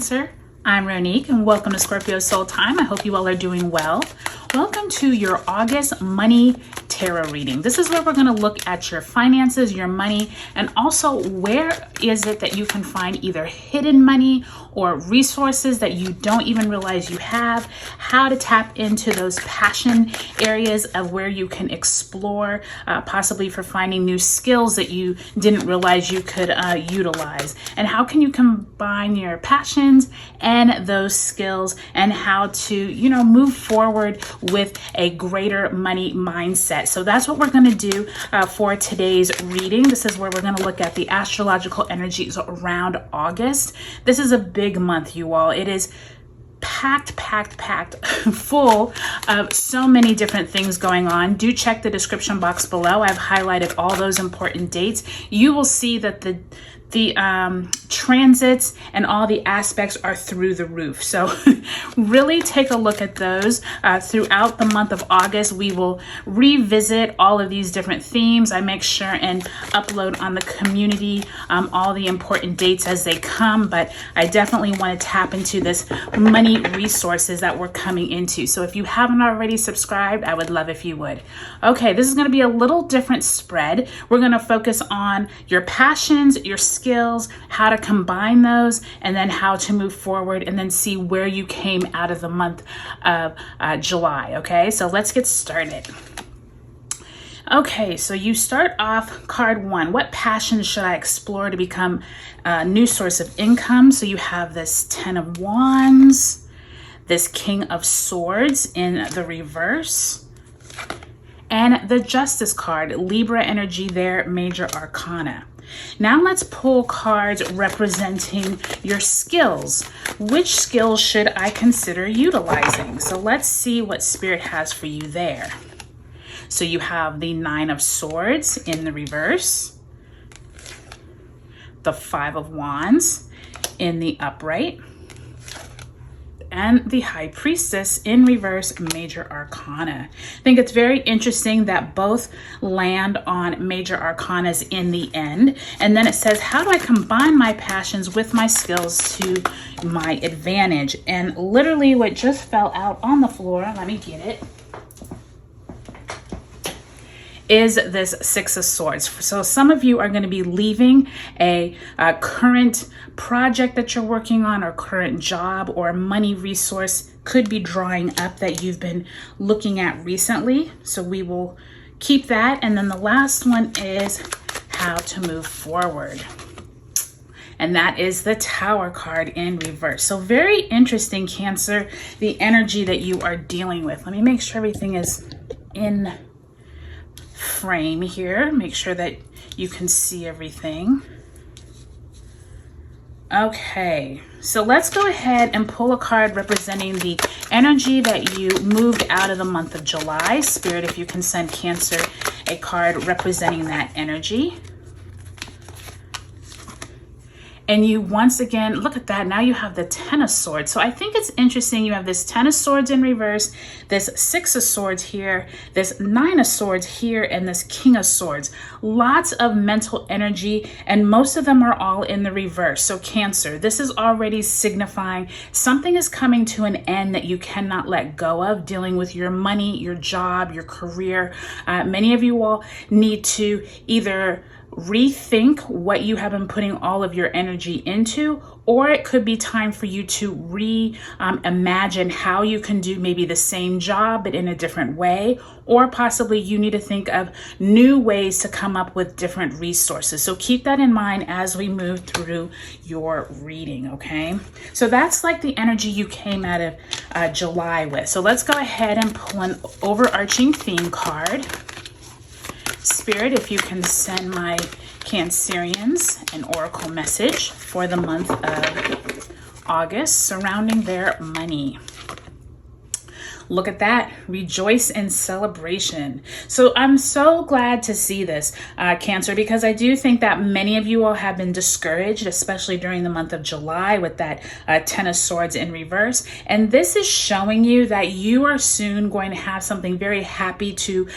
Cancer. I'm Ronique and welcome to Scorpio Soul Time. I hope you all are doing well. Welcome to your August money tarot reading. This is where we're going to look at your finances, your money, and also where is it that you can find either hidden money or resources that you don't even realize you have, how to tap into those passion areas of where you can explore, possibly for finding new skills that you didn't realize you could utilize, and how can you combine your passions and those skills and how to, move forward with a greater money mindset. So that's what we're going to do for today's reading. This is where we're going to look at the astrological energies around August. This is a big month, you all. It is packed full of so many different things going on. Do check the description box below. I've highlighted all those important dates. You will see that the transits and all the aspects are through the roof. So really take a look at those. Throughout the month of August, we will revisit all of these different themes. I make sure and upload on the community all the important dates as they come, but I definitely want to tap into this money resources that we're coming into. So if you haven't already subscribed, I would love if you would. Okay, this is going to be a little different spread. We're going to focus on your passions, your skills, how to combine those, and then how to move forward, and then see where you came out of the month of July. Okay, so let's get started. Okay, so you start off card one. What passions should I explore to become a new source of income? So you have this 10 of Wands, this King of Swords in the reverse, and the Justice card, Libra energy there, major arcana. Now let's pull cards representing your skills. Which skills should I consider utilizing? So let's see what Spirit has for you there. So you have the 9 of Swords in the reverse, the 5 of Wands in the upright, and the High Priestess in reverse, major arcana. I think it's very interesting that both land on major arcanas in the end. And then it says, how do I combine my passions with my skills to my advantage? And literally what just fell out on the floor, let me get it, is this 6 of Swords. So some of you are going to be leaving a current project that you're working on, or current job, or money resource could be drying up that you've been looking at recently. So we will keep that. And then the last one is how to move forward. And that is the Tower card in reverse. So very interesting, Cancer, the energy that you are dealing with. Let me make sure everything is in frame here. Make sure that you can see everything. Okay, so let's go ahead and pull a card representing the energy that you moved out of the month of July. Spirit, if you can send Cancer a card representing that energy. And you once again, look at that, now you have the 10 of Swords. So I think it's interesting, you have this 10 of Swords in reverse, this 6 of Swords here, this 9 of Swords here, and this King of Swords. Lots of mental energy, and most of them are all in the reverse. So Cancer, this is already signifying something is coming to an end that you cannot let go of, dealing with your money, your job, your career. Many of you all need to either rethink what you have been putting all of your energy into, or it could be time for you to reimagine how you can do maybe the same job but in a different way, or possibly you need to think of new ways to come up with different resources. So keep that in mind as we move through your reading, okay? So that's like the energy you came out of July with. So let's go ahead and pull an overarching theme card. Spirit, if you can send my Cancerians an oracle message for the month of August surrounding their money. Look at that. Rejoice in celebration. So I'm so glad to see this, Cancer, because I do think that many of you all have been discouraged, especially during the month of July with that 10 of Swords in reverse. And this is showing you that you are soon going to have something very happy to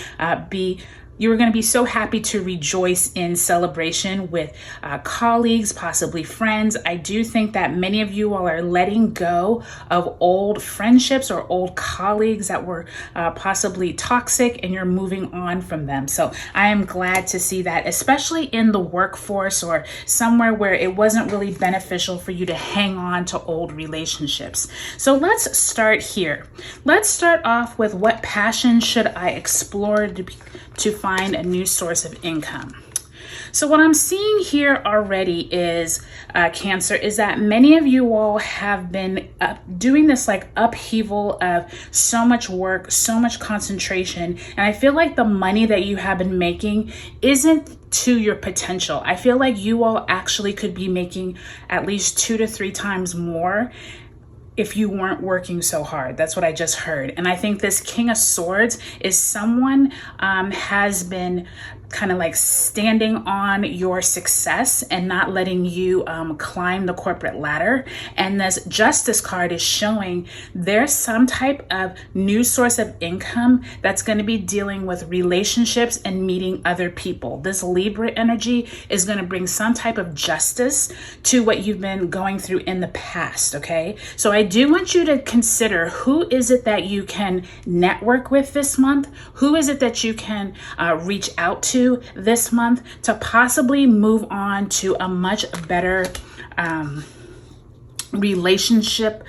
be You are going to be so happy to rejoice in celebration with colleagues, possibly friends. I do think that many of you all are letting go of old friendships or old colleagues that were possibly toxic, and you're moving on from them. So I am glad to see that, especially in the workforce or somewhere where it wasn't really beneficial for you to hang on to old relationships. So let's start here. Let's start off with, what passion should I explore to find a new source of income? So what I'm seeing here already is, Cancer, is that many of you all have been doing this like upheaval of so much work, so much concentration. And I feel like the money that you have been making isn't to your potential. I feel like you all actually could be making at least 2 to 3 times more if you weren't working so hard. That's what I just heard. And I think this King of Swords is someone has been kind of like standing on your success and not letting you climb the corporate ladder. And this Justice card is showing there's some type of new source of income that's going to be dealing with relationships and meeting other people. This Libra energy is going to bring some type of justice to what you've been going through in the past, okay? So I do want you to consider, who is it that you can network with this month? Who is it that you can reach out to this month to possibly move on to a much better relationship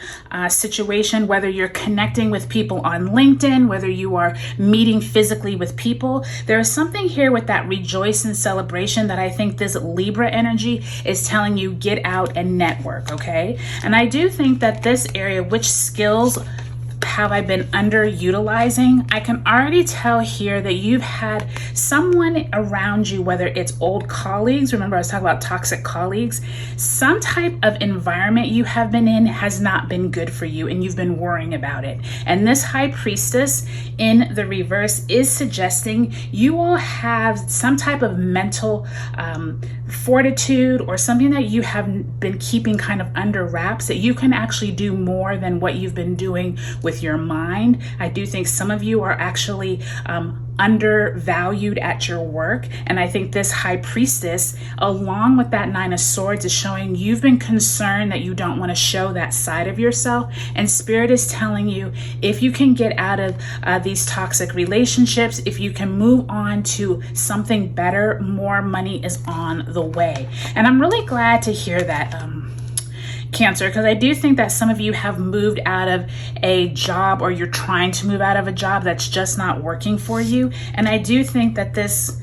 situation, whether you're connecting with people on LinkedIn, whether you are meeting physically with people. There is something here with that rejoice and celebration that I think this Libra energy is telling you, get out and network, okay? And I do think that this area, which skills have I been underutilizing? I can already tell here that you've had someone around you, whether it's old colleagues, remember I was talking about toxic colleagues, some type of environment you have been in has not been good for you and you've been worrying about it. And this High Priestess in the reverse is suggesting you all have some type of mental fortitude or something that you have been keeping kind of under wraps, that you can actually do more than what you've been doing with your mind. I do think some of you are actually undervalued at your work. And I think this High Priestess, along with that Nine of Swords, is showing you've been concerned that you don't want to show that side of yourself. And Spirit is telling you, if you can get out of these toxic relationships, if you can move on to something better, more money is on the way. And I'm really glad to hear that, Cancer, because I do think that some of you have moved out of a job, or you're trying to move out of a job that's just not working for you. And I do think that this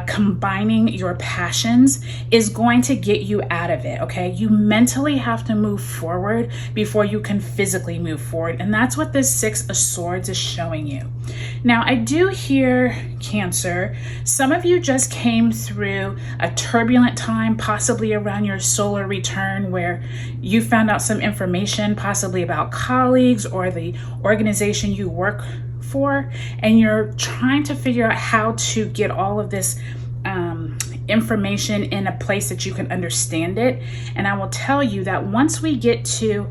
combining your passions is going to get you out of it, okay? You mentally have to move forward before you can physically move forward. And that's what this Six of Swords is showing you. Now, I do hear, Cancer, some of you just came through a turbulent time, possibly around your solar return, where you found out some information, possibly about colleagues or the organization you work for, and you're trying to figure out how to get all of this information in a place that you can understand it. And I will tell you that once we get to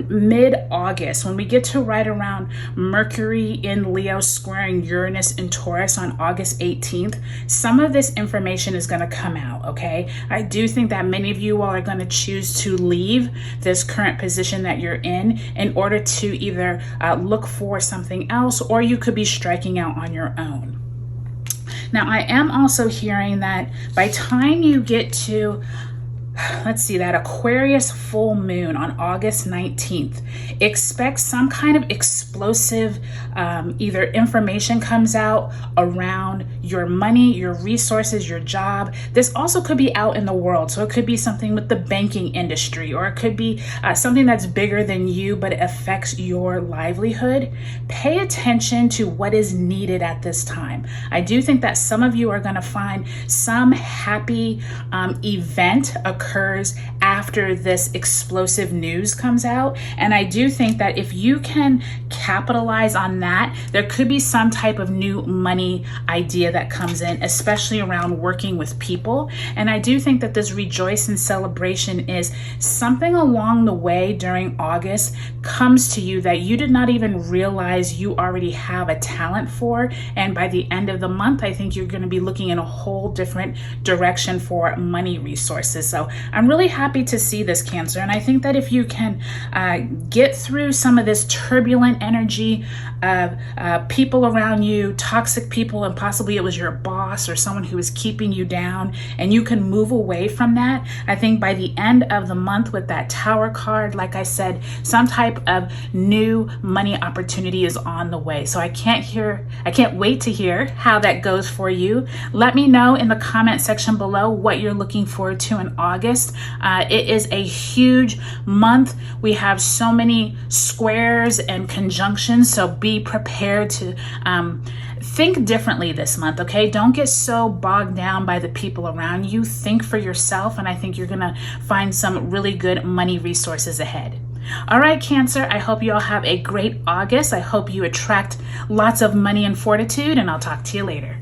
mid-August, when we get to right around Mercury in Leo squaring Uranus in Taurus on August 18th, some of this information is going to come out, okay? I do think that many of you all are going to choose to leave this current position that you're in order to either look for something else, or you could be striking out on your own. Now, I am also hearing that by time you get to, let's see, that Aquarius full moon on August 19th, expect some kind of explosive either information comes out around your money, your resources, your job. This also could be out in the world. So it could be something with the banking industry, or it could be something that's bigger than you, but it affects your livelihood. Pay attention to what is needed at this time. I do think that some of you are going to find some happy event occur occurs after this explosive news comes out. And I do think that if you can capitalize on that, there could be some type of new money idea that comes in, especially around working with people. And I do think that this rejoice and celebration is something along the way during August comes to you that you did not even realize you already have a talent for. And by the end of the month, I think you're going to be looking in a whole different direction for money resources. So I'm really happy to see this, Cancer. And I think that if you can get through some of this turbulent energy of people around you, toxic people, and possibly it was your boss or someone who was keeping you down, and you can move away from that, I think by the end of the month with that Tower card, like I said, some type of new money opportunity is on the way. So I can't wait to hear how that goes for you. Let me know in the comment section below what you're looking forward to in August. It is a huge month. We have so many squares and conjunctions, so be prepared to think differently this month, okay? Don't get so bogged down by the people around you. Think for yourself, and I think you're gonna find some really good money resources ahead. All right, Cancer, I hope you all have a great August. I hope you attract lots of money and fortitude, and I'll talk to you later.